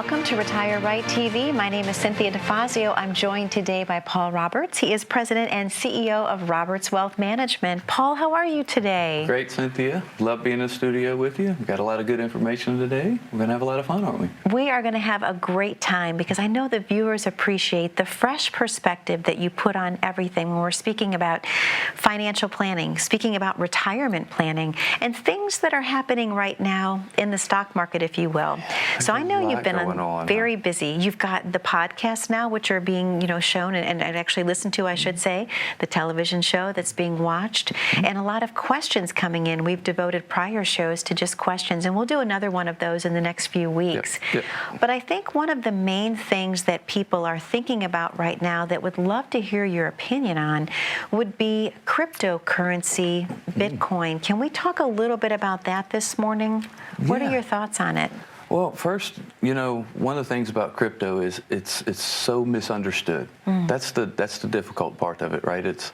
welcome to Retire Right TV. My name is Cynthia DeFazio. I'm joined today by Paul Roberts. He is President and CEO of Roberts Wealth Management. Paul, how are you today? Great, Cynthia. Love being in the studio with you. We've got a lot of good information today. We're going to have a lot of fun, aren't we? We are going to have a great time because I know the viewers appreciate the fresh perspective that you put on everything when we're speaking about financial planning, speaking about retirement planning, and things that are happening right now in the stock market, if you will. So I know you've been very busy. You've got the podcasts now, which are being, shown and actually listened to, I should say, the television show that's being watched, and a lot of questions coming in. We've devoted prior shows to just questions, and we'll do another one of those in the next few weeks. Yep. But I think one of the main things that people are thinking about right now that would love to hear your opinion on would be cryptocurrency, Bitcoin. Can we talk a little bit about that this morning? What are your thoughts on it? Well, first, one of the things about crypto is it's so misunderstood. That's the difficult part of it, right? It's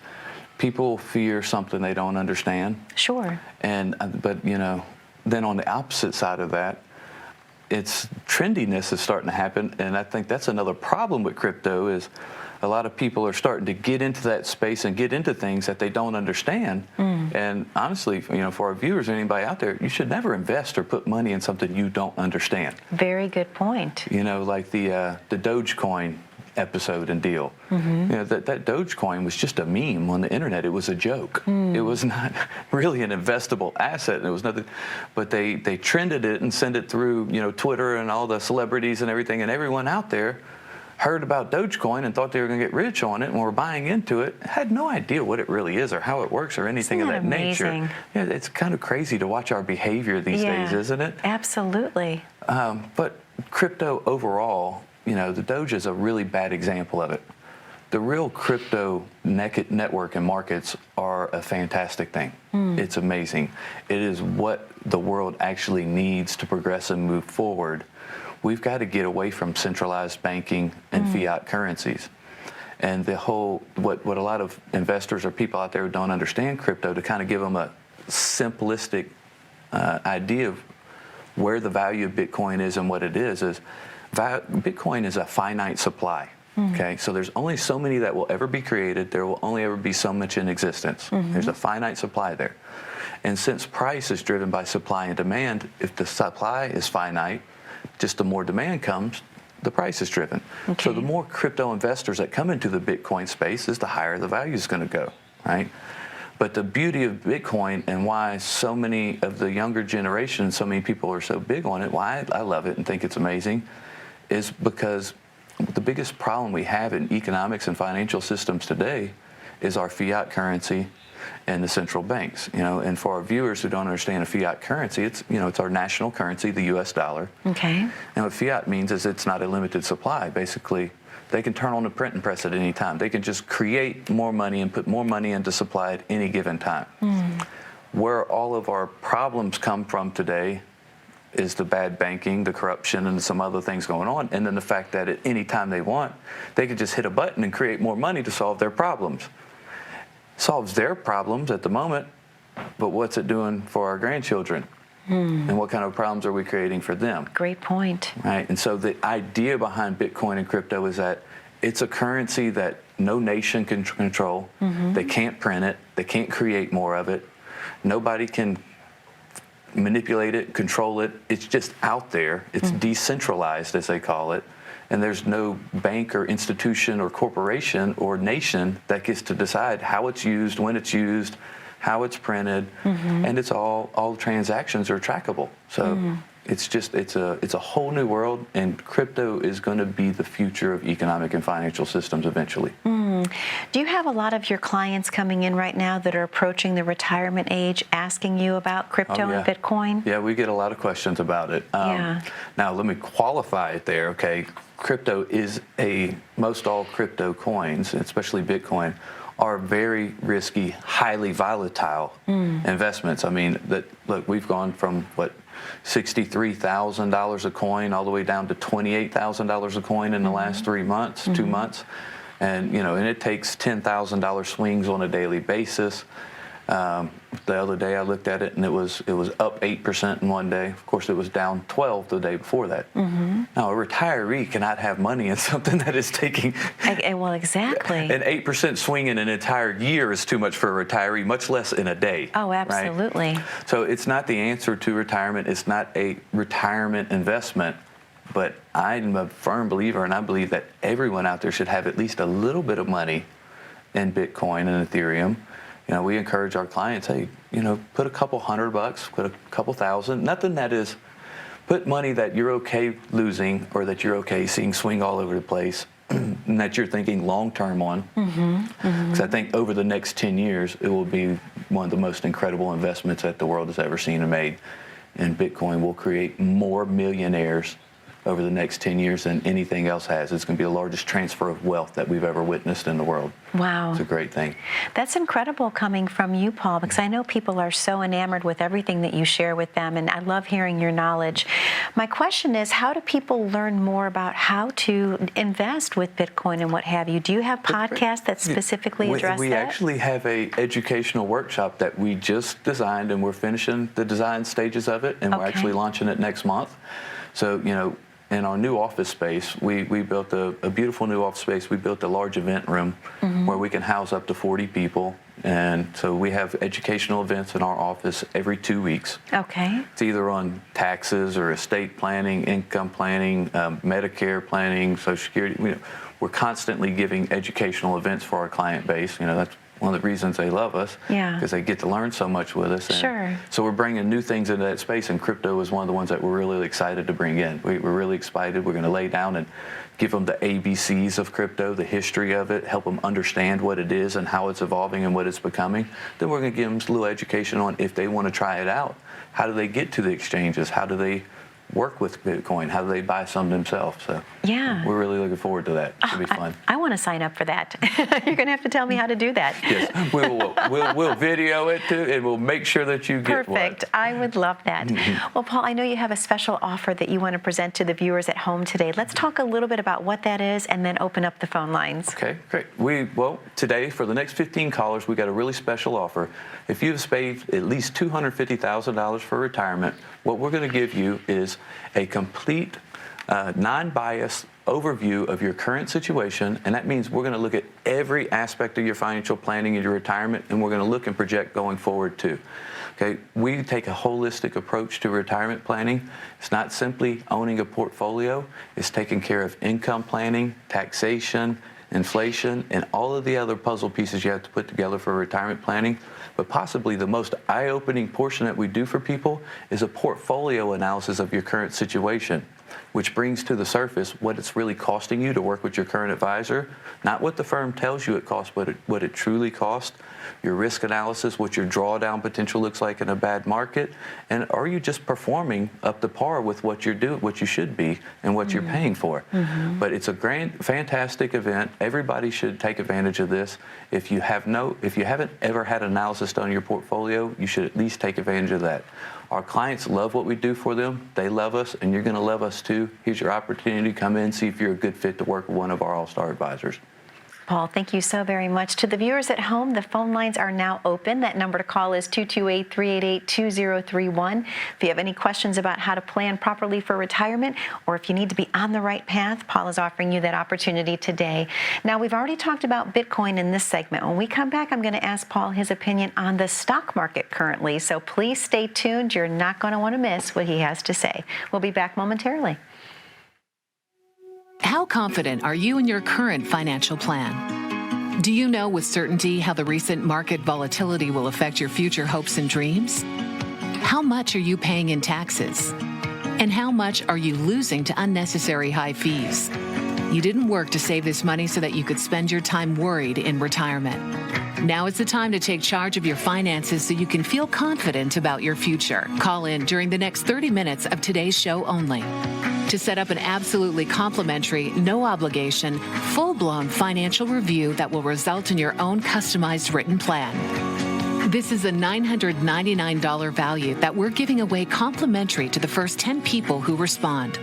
people fear something they don't understand. Sure. But then on the opposite side of that, it's trendiness is starting to happen, and I think that's another problem with crypto is a lot of people are starting to get into that space and get into things that they don't understand. And honestly, for our viewers, anybody out there, you should never invest or put money in something you don't understand. Very good point. Like the Dogecoin episode and deal. That Dogecoin was just a meme on the internet. It was a joke. It was not really an investable asset. And it was nothing, but they trended it and sent it through Twitter and all the celebrities and everything, and everyone out there heard about Dogecoin and thought they were going to get rich on it and were buying into it, had no idea what it really is or how it works or anything of that nature. Yeah, it's kind of crazy to watch our behavior these days, isn't it? Absolutely. But crypto overall, the Doge is a really bad example of it. The real crypto network and markets are a fantastic thing. It's amazing. It is what the world actually needs to progress and move forward. We've got to get away from centralized banking and fiat currencies. And what a lot of investors or people out there who don't understand crypto, to kind of give them a simplistic idea of where the value of Bitcoin is and what it is Bitcoin is a finite supply. Okay, so there's only so many that will ever be created. There will only ever be so much in existence. There's a finite supply there. And since price is driven by supply and demand, if the supply is finite, just the more demand comes, the price is driven. Okay. So the more crypto investors that come into the Bitcoin space is the higher the value is going to go, right? But the beauty of Bitcoin and why so many of the younger generation, so many people are so big on it, why I love it and think it's amazing, is because the biggest problem we have in economics and financial systems today is our fiat currency and the central banks. And for our viewers who don't understand a fiat currency, it's our national currency, the U.S. dollar. Okay. And what fiat means is it's not a limited supply. Basically, they can turn on the printing press at any time. They can just create more money and put more money into supply at any given time. Where all of our problems come from today is the bad banking, the corruption, and some other things going on. And then the fact that at any time they want, they can just hit a button and create more money to solve their problems. Solves their problems at the moment, but what's it doing for our grandchildren? And what kind of problems are we creating for them? Great point. Right, and so the idea behind Bitcoin and crypto is that it's a currency that no nation can control. They can't print it. They can't create more of it. Nobody can manipulate it, control it. It's just out there. It's decentralized, as they call it. And there's no bank or institution or corporation or nation that gets to decide how it's used, when it's used, how it's printed, and it's all transactions are trackable. So it's a whole new world, and crypto is going to be the future of economic and financial systems eventually. Do you have a lot of your clients coming in right now that are approaching the retirement age asking you about crypto and Bitcoin? Yeah, we get a lot of questions about it. Now, let me qualify it there, okay? Crypto is most all crypto coins, especially Bitcoin, are very risky, highly volatile investments. I mean, look, we've gone from $63,000 a coin all the way down to $28,000 a coin in the last 3 months, 2 months. And, and it takes $10,000 swings on a daily basis. The other day I looked at it and it was up 8% in one day. Of course, it was down 12 the day before that. Now, a retiree cannot have money in something that is taking Well, exactly. an 8% swing in an entire year is too much for a retiree, much less in a day. Oh, right? absolutely. So it's not the answer to retirement. It's not a retirement investment. But I'm a firm believer, and I believe that everyone out there should have at least a little bit of money in Bitcoin and Ethereum. You know, we encourage our clients, hey, you know, put a couple $100, put a couple thousand, nothing that is, put money that you're okay losing or that you're okay seeing swing all over the place and that you're thinking long-term on. Because I think over the next 10 years, it will be one of the most incredible investments that the world has ever seen and made. And Bitcoin will create more millionaires over the next 10 years than anything else has. It's going to be the largest transfer of wealth that we've ever witnessed in the world. Wow. It's a great thing. That's incredible coming from you, Paul, because I know people are so enamored with everything that you share with them, and I love hearing your knowledge. My question is, how do people learn more about how to invest with Bitcoin and what have you? Do you have podcasts that specifically address we that? actually have a educational workshop that we just designed, and we're finishing the design stages of it, and we're actually launching it next month. So, you know, in our new office space, we built a beautiful new office space. We built a large event room where we can house up to 40 people. And so we have educational events in our office every 2 weeks. Okay. It's either on taxes or estate planning, income planning, Medicare planning, Social Security. We're constantly giving educational events for our client base. You know, that's one of the reasons they love us, because they get to learn so much with us. And Sure. so we're bringing new things into that space, and crypto is one of the ones that we're really excited to bring in. We're really excited. We're going to lay down and give them the ABCs of crypto, the history of it, help them understand what it is and how it's evolving and what it's becoming. Then we're going to give them a little education on if they want to try it out. How do they get to the exchanges? How do they work with Bitcoin? How do they buy some themselves? So Yeah. we're really looking forward to that. It'll be fun. I want to sign up for that. You're going to have to tell me how to do that. Yes, we'll video it too, and we'll make sure that you get Perfect. what. I would love that. Well, Paul, I know you have a special offer that you want to present to the viewers at home today. Let's talk a little bit about what that is and then open up the phone lines. Okay, great. Today, for the next 15 callers, we got a really special offer. If you've saved at least $250,000 for retirement, what we're going to give you is a complete, non-biased overview of your current situation, and that means we're going to look at every aspect of your financial planning and your retirement, and we're going to look and project going forward too. Okay, we take a holistic approach to retirement planning. It's not simply owning a portfolio. It's taking care of income planning, taxation, inflation, and all of the other puzzle pieces you have to put together for retirement planning. But possibly the most eye-opening portion that we do for people is a portfolio analysis of your current situation, which brings to the surface what it's really costing you to work with your current advisor, not what the firm tells you it costs, but what it truly costs, your risk analysis, what your drawdown potential looks like in a bad market, and are you just performing up to par with what you're doing, what you should be, and what you're paying for. But it's a fantastic event. Everybody should take advantage of this. If you haven't ever had analysis done on your portfolio, you should at least take advantage of that. Our clients love what we do for them. They love us, and you're going to love us too. Here's your opportunity to come in, see if you're a good fit to work with one of our all-star advisors. Paul, thank you so very much. To the viewers at home, the phone lines are now open. That number to call is 228-388-2031. If you have any questions about how to plan properly for retirement, or if you need to be on the right path, Paul is offering you that opportunity today. Now, we've already talked about Bitcoin in this segment. When we come back, I'm going to ask Paul his opinion on the stock market currently. So please stay tuned. You're not going to want to miss what he has to say. We'll be back momentarily. How confident are you in your current financial plan? Do you know with certainty how the recent market volatility will affect your future hopes and dreams? How much are you paying in taxes? And how much are you losing to unnecessary high fees? You didn't work to save this money so that you could spend your time worried in retirement. Now is the time to take charge of your finances so you can feel confident about your future. Call in during the next 30 minutes of today's show only to set up an absolutely complimentary, no obligation, full-blown financial review that will result in your own customized written plan. This is a $999 value that we're giving away complimentary to the first 10 people who respond.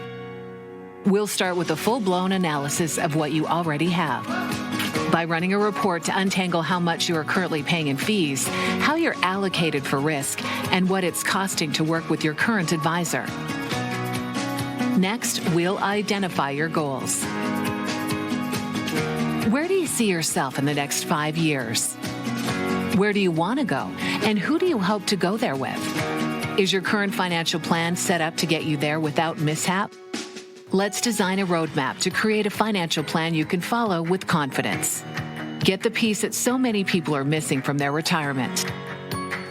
We'll start with a full-blown analysis of what you already have. By running a report to untangle how much you are currently paying in fees, how you're allocated for risk, and what it's costing to work with your current advisor. Next, we'll identify your goals. Where do you see yourself in the next 5 years? Where do you want to go, and who do you hope to go there with? Is your current financial plan set up to get you there without mishap? Let's design a roadmap to create a financial plan you can follow with confidence. Get the piece that so many people are missing from their retirement.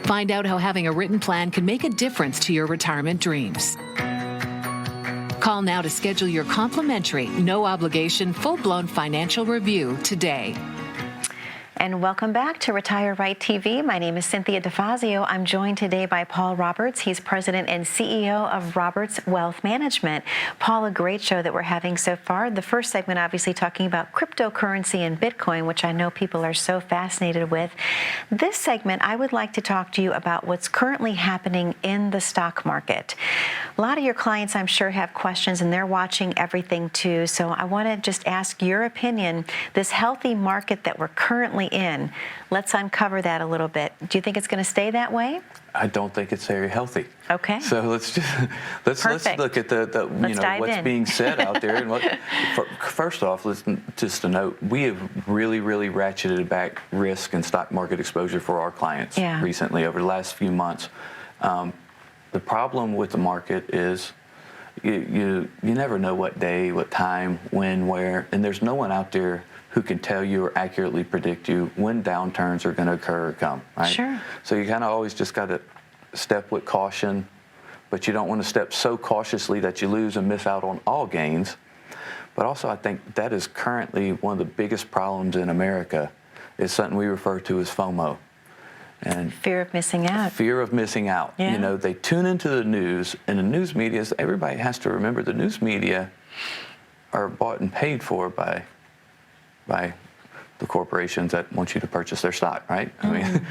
Find out how having a written plan can make a difference to your retirement dreams. Call now to schedule your complimentary, no-obligation, full-blown financial review today. And welcome back to Retire Right TV. My name is Cynthia DeFazio. I'm joined today by Paul Roberts. He's president and CEO of Roberts Wealth Management. Paul, a great show that we're having so far. The first segment, obviously, talking about cryptocurrency and Bitcoin, which I know people are so fascinated with. This segment, I would like to talk to you about what's currently happening in the stock market. A lot of your clients, I'm sure, have questions, and they're watching everything too. So I want to just ask your opinion. This healthy market that we're currently in, let's uncover that a little bit. Do you think it's going to stay that way? I don't think it's very healthy. Okay. So let's look at the what's being said out there. And first off, just a note, we have really ratcheted back risk and stock market exposure for our clients recently over the last few months. The problem with the market is you never know what day, what time, when, where, and there's no one out there who can tell you or accurately predict you when downturns are going to occur or come, right? Sure. So you kind of always just got to step with caution, but you don't want to step so cautiously that you lose and miss out on all gains. But also, I think that is currently one of the biggest problems in America is something we refer to as FOMO. And fear of missing out. Fear of missing out. Yeah. You know, they tune into the news, and the news media, everybody has to remember the news media are bought and paid for by the corporations that want you to purchase their stock, right? I mean,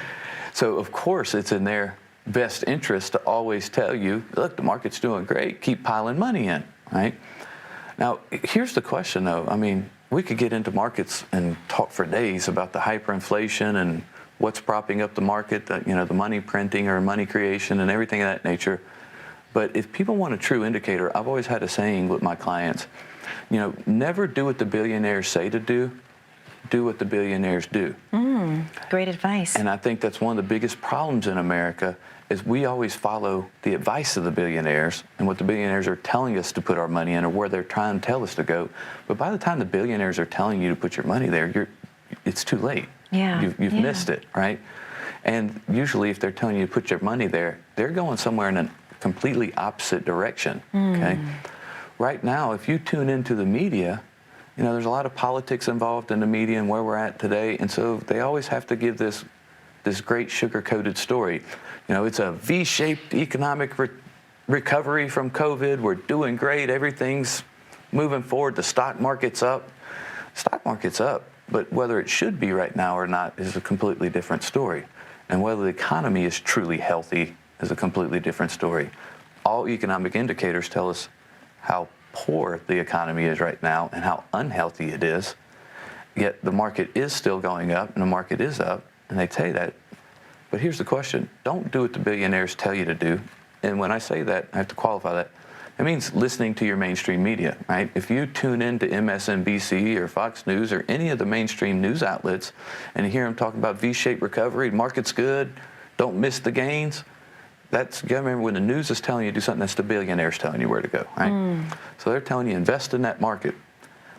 so of course it's in their best interest to always tell you, look, the market's doing great, keep piling money in, right? Now, here's the question though. I mean, we could get into markets and talk for days about the hyperinflation and what's propping up the market, the money printing or money creation and everything of that nature. But if people want a true indicator, I've always had a saying with my clients, never do what the billionaires say to do what the billionaires do. Great advice. And I think that's one of the biggest problems in America is we always follow the advice of the billionaires and what the billionaires are telling us to put our money in or where they're trying to tell us to go. But by the time the billionaires are telling you to put your money there, it's too late. Yeah. You've missed it, right? And usually if they're telling you to put your money there, they're going somewhere in a completely opposite direction, okay? Right now, if you tune into the media, there's a lot of politics involved in the media and where we're at today, and so they always have to give this great sugar-coated story. It's a V-shaped economic recovery from COVID. We're doing great. Everything's moving forward. The stock market's up. Stock market's up, but whether it should be right now or not is a completely different story. And whether the economy is truly healthy is a completely different story. All economic indicators tell us how poor the economy is right now and how unhealthy it is, yet the market is still going up and the market is up, and they tell you that. But here's the question. Don't do what the billionaires tell you to do. And when I say that, I have to qualify that. It means listening to your mainstream media, right? If you tune into MSNBC or Fox News or any of the mainstream news outlets and you hear them talking about V-shaped recovery, market's good, don't miss the gains, you gotta remember when the news is telling you to do something, that's the billionaires telling you where to go, right? So they're telling you invest in that market.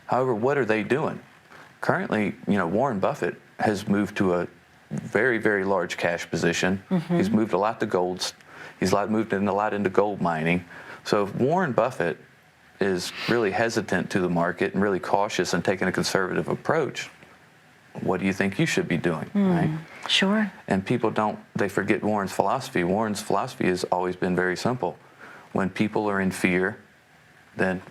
However, what are they doing? Currently, Warren Buffett has moved to a very, very large cash position. He's moved a lot to golds. He's moved a lot into gold mining. So if Warren Buffett is really hesitant to the market and really cautious and taking a conservative approach, what do you think you should be doing, right? Sure. And people they forget Warren's philosophy. Warren's philosophy has always been very simple. When people are in fear, then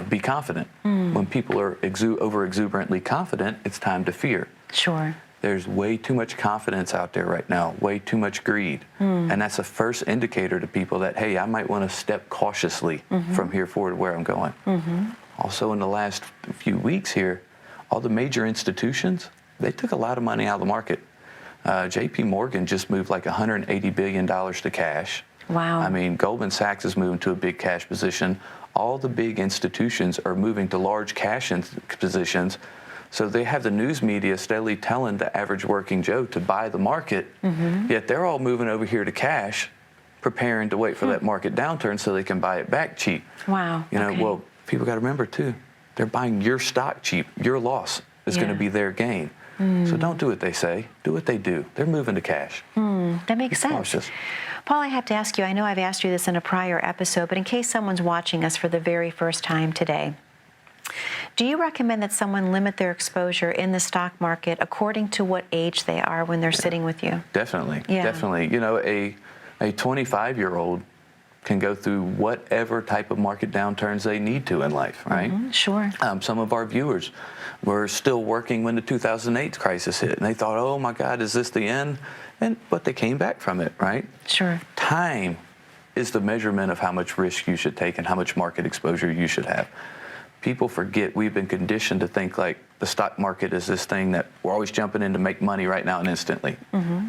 be confident. When people are over-exuberantly confident, it's time to fear. Sure. There's way too much confidence out there right now, way too much greed. And that's the first indicator to people that, hey, I might want to step cautiously from here forward to where I'm going. Also, in the last few weeks here, all the major institutions, they took a lot of money out of the market. JP Morgan just moved like $180 billion to cash. Wow. I mean, Goldman Sachs is moving to a big cash position. All the big institutions are moving to large cash positions. So they have the news media steadily telling the average working Joe to buy the market, yet they're all moving over here to cash, preparing to wait for that market downturn so they can buy it back cheap. Wow. You know, okay. well, people got to remember too, they're buying your stock cheap. Your loss is going to be their gain. So don't do what they say, do what they do. They're moving to cash. That makes sense. Cautious. Paul, I have to ask you, I know I've asked you this in a prior episode, but in case someone's watching us for the very first time today, do you recommend that someone limit their exposure in the stock market according to what age they are when they're sitting with you? Definitely, Yeah. definitely. You know, a 25-year-old can go through whatever type of market downturns they need to in life, right? Sure. Some of our viewers were still working when the 2008 crisis hit, and they thought, oh my God, is this the end? But they came back from it, right? Sure. Time is the measurement of how much risk you should take and how much market exposure you should have. People forget we've been conditioned to think like the stock market is this thing that we're always jumping in to make money right now and instantly.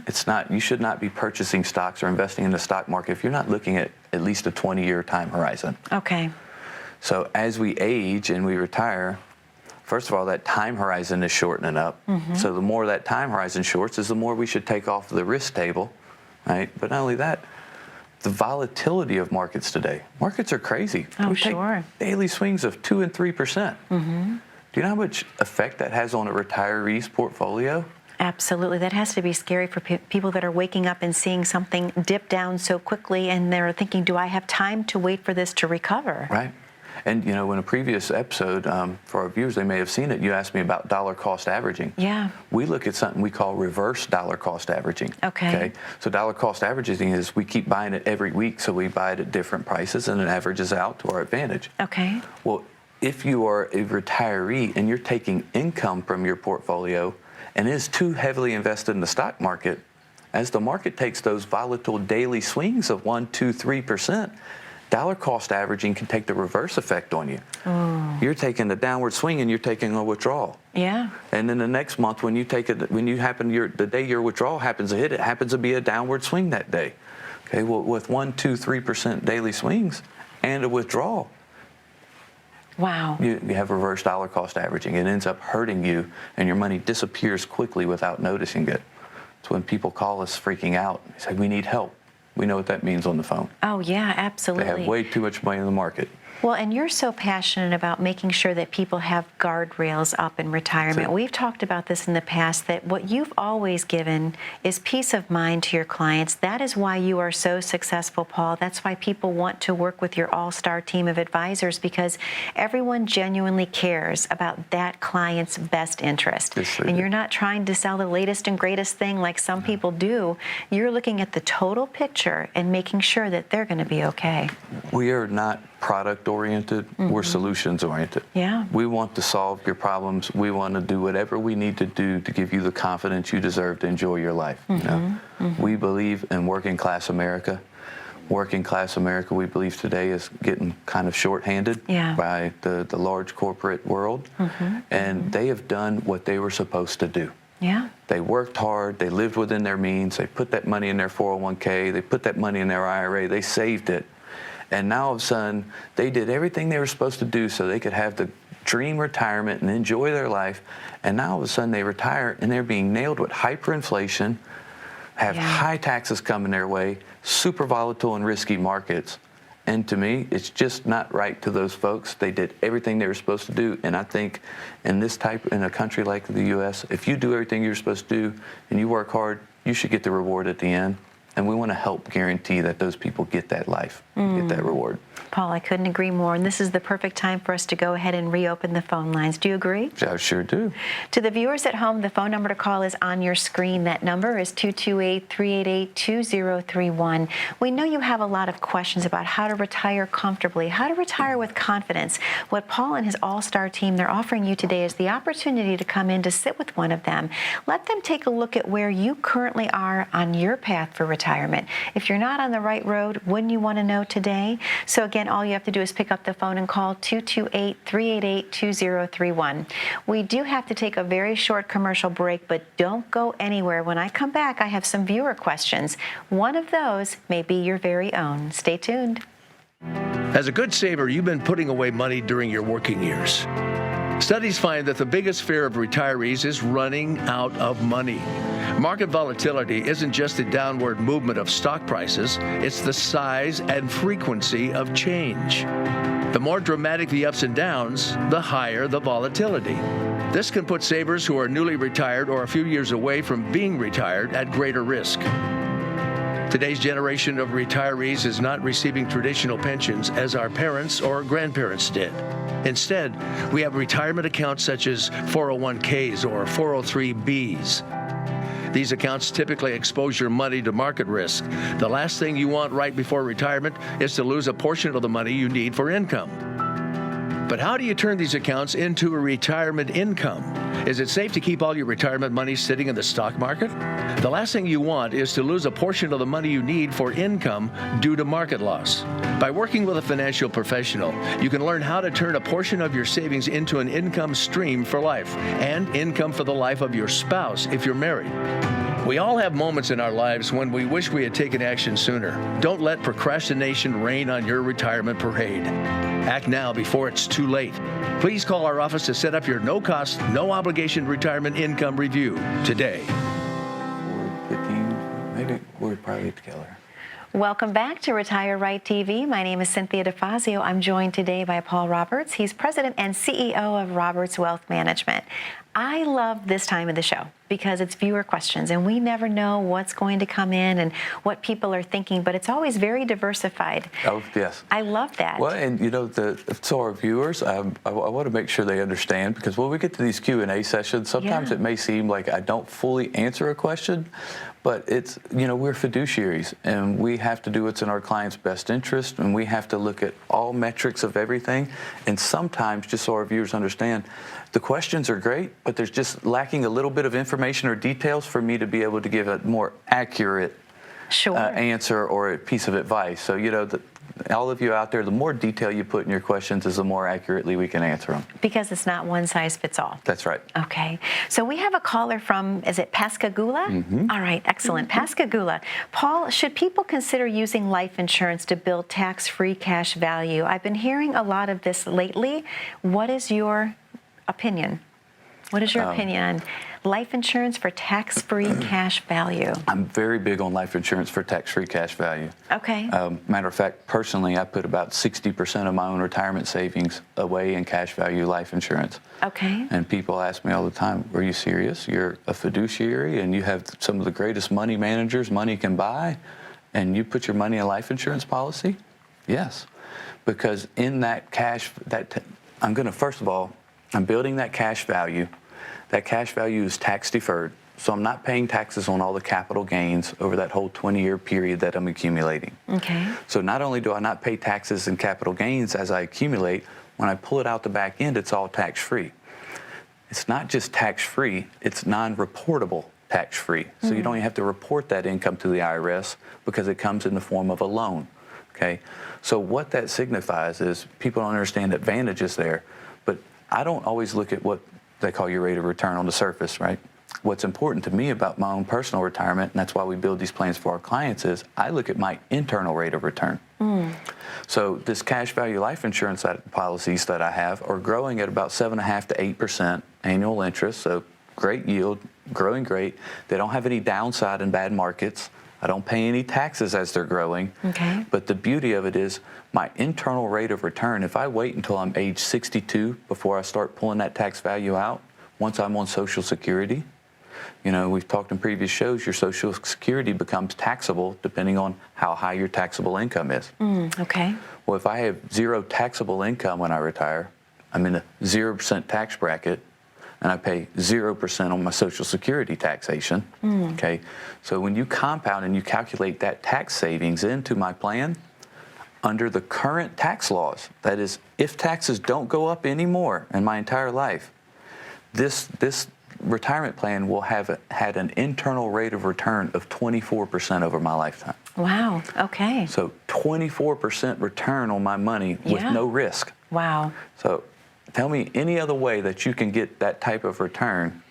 It's not. You should not be purchasing stocks or investing in the stock market if you're not looking at least a 20-year time horizon. Okay. So as we age and we retire, first of all, that time horizon is shortening up. So the more that time horizon shorts is the more we should take off the risk table, right? But not only that, the volatility of markets today. Markets are crazy. Oh, we take sure. daily swings of 2 and 3%. Do you know how much effect that has on a retiree's portfolio? Absolutely. That has to be scary for people that are waking up and seeing something dip down so quickly, and they're thinking, do I have time to wait for this to recover? Right. And, you know, in a previous episode, for our viewers, they may have seen it, you asked me about dollar cost averaging. Yeah. We look at something we call reverse dollar cost averaging. Okay. So dollar cost averaging is we keep buying it every week, so we buy it at different prices, and it averages out to our advantage. Okay. Well, if you are a retiree and you're taking income from your portfolio and is too heavily invested in the stock market, as the market takes those volatile daily swings of 1, 2, 3%, dollar cost averaging can take the reverse effect on you. You're taking a downward swing and you're taking a withdrawal. Yeah. And then the next month, when you take it, the day your withdrawal happens to hit, it happens to be a downward swing that day. Okay, well, with 1, 2, 3% daily swings and a withdrawal, Wow. you have reverse dollar cost averaging. It ends up hurting you, and your money disappears quickly without noticing it. It's when people call us freaking out. They say, we need help. We know what that means on the phone. Oh, yeah, They absolutely. have way too much money in the market. Well, and you're so passionate about making sure that people have guardrails up in retirement. That's it. We've talked about this in the past, that what you've always given is peace of mind to your clients. That is why you are so successful, Paul. That's why people want to work with your all-star team of advisors, because everyone genuinely cares about that client's best interest. Yes, they And do. you're not trying to sell the latest and greatest thing like some people do. You're looking at the total picture and making sure that they're going to be okay. We are not product-oriented, we're solutions-oriented. Yeah. We want to solve your problems. We want to do whatever we need to do to give you the confidence you deserve to enjoy your life. You know? We believe in working-class America. Working-class America, we believe today, is getting kind of shorthanded Yeah. by the large corporate world. And they have done what they were supposed to do. Yeah. They worked hard, they lived within their means, they put that money in their 401k, they put that money in their IRA, they saved it. And now all of a sudden, they did everything they were supposed to do so they could have the dream retirement and enjoy their life. And now all of a sudden they retire and they're being nailed with hyperinflation, have Yeah. high taxes coming their way, super volatile and risky markets. And to me, it's just not right to those folks. They did everything they were supposed to do. And I think in a country like the U.S., if you do everything you're supposed to do and you work hard, you should get the reward at the end. And we want to help guarantee that those people get that life, get that reward. Paul, I couldn't agree more. And this is the perfect time for us to go ahead and reopen the phone lines. Do you agree? I sure do. To the viewers at home, the phone number to call is on your screen. That number is 228-388-2031. We know you have a lot of questions about how to retire comfortably, how to retire with confidence. What Paul and his all-star team, they're offering you today is the opportunity to come in to sit with one of them. Let them take a look at where you currently are on your path for retirement. retirement. If you're not on the right road, wouldn't you want to know today? So again, all you have to do is pick up the phone and call 228-388-2031. We do have to take a very short commercial break, but don't go anywhere. When I come back, I have some viewer questions. One of those may be your very own. Stay tuned. As a good saver, you've been putting away money during your working years. Studies find that the biggest fear of retirees is running out of money. Market volatility isn't just the downward movement of stock prices, it's the size and frequency of change. The more dramatic the ups and downs, the higher the volatility. This can put savers who are newly retired or a few years away from being retired at greater risk. Today's generation of retirees is not receiving traditional pensions as our parents or grandparents did. Instead, we have retirement accounts such as 401ks or 403bs. These accounts typically expose your money to market risk. The last thing you want right before retirement is to lose a portion of the money you need for income. But how do you turn these accounts into a retirement income? Is it safe to keep all your retirement money sitting in the stock market? The last thing you want is to lose a portion of the money you need for income due to market loss. By working with a financial professional, you can learn how to turn a portion of your savings into an income stream for life and income for the life of your spouse if you're married. We all have moments in our lives when we wish we had taken action sooner. Don't let procrastination reign on your retirement parade. Act now before it's too late. Please call our office to set up your no-cost, no-obligation retirement income review today. 15, maybe we're probably together. Welcome back to Retire Right TV. My name is Cynthia DeFazio. I'm joined today by Paul Roberts. He's president and CEO of Roberts Wealth Management. I love this time of the show because it's viewer questions, and we never know what's going to come in and what people are thinking, but it's always very diversified. Oh, yes. I love that. Well, and you know, so our viewers, I want to make sure they understand, because when we get to these Q&A sessions, sometimes it may seem like I don't fully answer a question, but it's, you know, we're fiduciaries, and we have to do what's in our client's best interest, and we have to look at all metrics of everything. And sometimes, just so our viewers understand, the questions are great, but there's just lacking a little bit of information or details for me to be able to give a more accurate answer or a piece of advice. So, you know, all of you out there, the more detail you put in your questions is the more accurately we can answer them. Because it's not one size fits all. That's right. Okay. So we have a caller from, is it Pascagoula? Mm-hmm. All right. Excellent. Mm-hmm. Pascagoula. Paul, should people consider using life insurance to build tax-free cash value? I've been hearing a lot of this lately. What is your opinion? What is your opinion on life insurance for tax-free cash value? I'm very big on life insurance for tax-free cash value. Okay. Matter of fact, personally, I put about 60% of my own retirement savings away in cash value life insurance. Okay. And people ask me all the time, are you serious? You're a fiduciary and you have some of the greatest money managers money can buy, and you put your money in a life insurance policy? Yes. Because in that cash, I'm going to, first of all, I'm building that cash value. That cash value is tax deferred, so I'm not paying taxes on all the capital gains over that whole 20-year period that I'm accumulating. Okay. So not only do I not pay taxes and capital gains as I accumulate, when I pull it out the back end, it's all tax-free. It's not just tax-free, it's non-reportable tax-free. So you don't even have to report that income to the IRS because it comes in the form of a loan. Okay. So what that signifies is people don't understand advantages there, but I don't always look at what they call your rate of return on the surface, right? What's important to me about my own personal retirement, and that's why we build these plans for our clients, is I look at my internal rate of return. So this cash value life insurance policies that I have are growing at about 7.5% to 8% annual interest, so great yield, growing great. They don't have any downside in bad markets. I don't pay any taxes as they're growing. Okay. But the beauty of it is my internal rate of return, if I wait until I'm age 62 before I start pulling that tax value out, once I'm on Social Security, you know, we've talked in previous shows, your Social Security becomes taxable depending on how high your taxable income is. Okay. Well, if I have zero taxable income when I retire, I'm in a 0% tax bracket, and I pay 0% on my Social Security taxation. Okay, so when you compound and you calculate that tax savings into my plan, under the current tax laws, that is, if taxes don't go up anymore in my entire life, this retirement plan will have had an internal rate of return of 24% over my lifetime. Wow. Okay. So 24% return on my money with Yeah. no risk. Wow. So tell me any other way that you can get that type of return.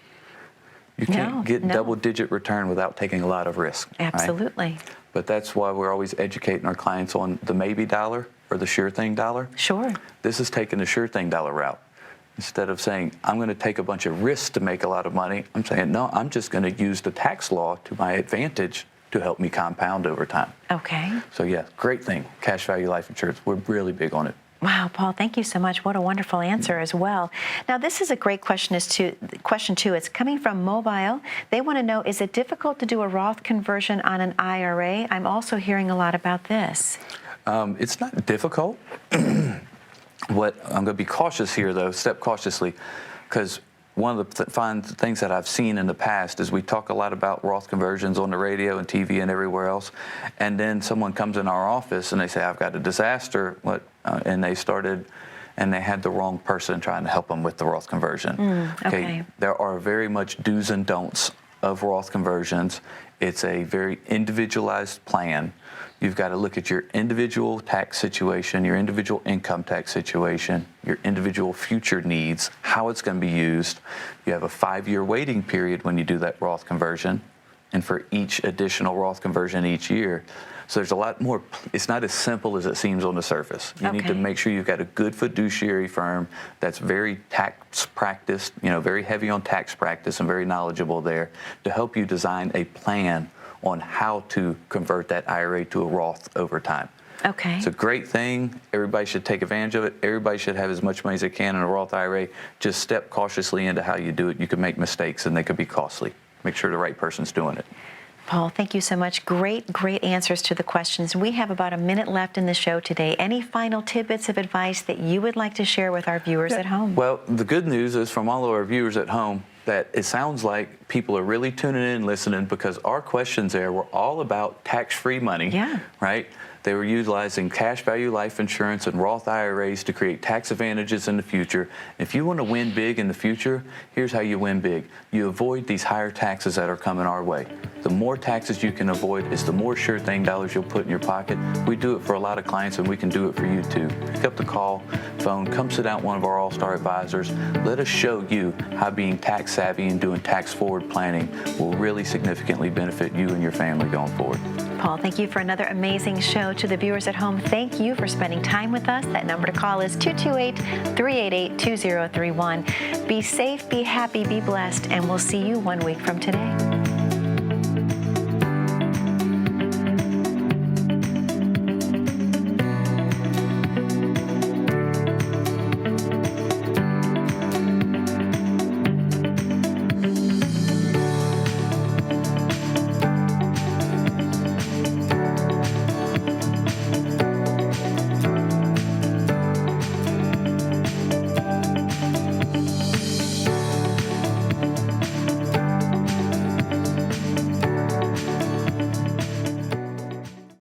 You can't get no. double-digit return without taking a lot of risk. right? Absolutely. But that's why we're always educating our clients on the maybe dollar or the sure thing dollar. Sure. This is taking the sure thing dollar route. Instead of saying, I'm going to take a bunch of risks to make a lot of money, I'm saying, no, I'm just going to use the tax law to my advantage to help me compound over time. Okay. So yeah, great thing, cash value life insurance. We're really big on it. Wow, Paul, thank you so much. What a wonderful answer as well. Now, this is a great question too. It's coming from Mobile. They want to know, is it difficult to do a Roth conversion on an IRA? I'm also hearing a lot about this. It's not difficult. What I'm going to be cautious here, though, step cautiously, because one of the fine things that I've seen in the past is we talk a lot about Roth conversions on the radio and TV and everywhere else, and then someone comes in our office and they say, I've got a disaster, and they had the wrong person trying to help them with the Roth conversion. Okay. There are very much do's and don'ts of Roth conversions. It's a very individualized plan. You've got to look at your individual tax situation, your individual income tax situation, your individual future needs, how it's going to be used. You have a 5-year waiting period when you do that Roth conversion, and for each additional Roth conversion each year. So there's a lot more. It's not as simple as it seems on the surface. You need to make sure you've got a good fiduciary firm that's very tax practiced, very heavy on tax practice and very knowledgeable there to help you design a plan on how to convert that IRA to a Roth over time. Okay. It's a great thing. Everybody should take advantage of it. Everybody should have as much money as they can in a Roth IRA. Just step cautiously into how you do it. You can make mistakes and they could be costly. Make sure the right person's doing it. Paul, thank you so much. Great answers to the questions. We have about a minute left in the show today. Any final tidbits of advice that you would like to share with our viewers at home? Well, the good news is from all of our viewers at home that it sounds like people are really tuning in and listening, because our questions there were all about tax-free money, right? They were utilizing cash value life insurance and Roth IRAs to create tax advantages in the future. If you want to win big in the future, here's how you win big. You avoid these higher taxes that are coming our way. The more taxes you can avoid is the more sure thing dollars you'll put in your pocket. We do it for a lot of clients, and we can do it for you too. Pick up the phone, come sit down with one of our all-star advisors. Let us show you how being tax savvy and doing tax forward planning will really significantly benefit you and your family going forward. Paul, thank you for another amazing show. To the viewers at home, thank you for spending time with us. That number to call is 228-388-2031. Be safe, be happy, be blessed, and we'll see you 1 week from today.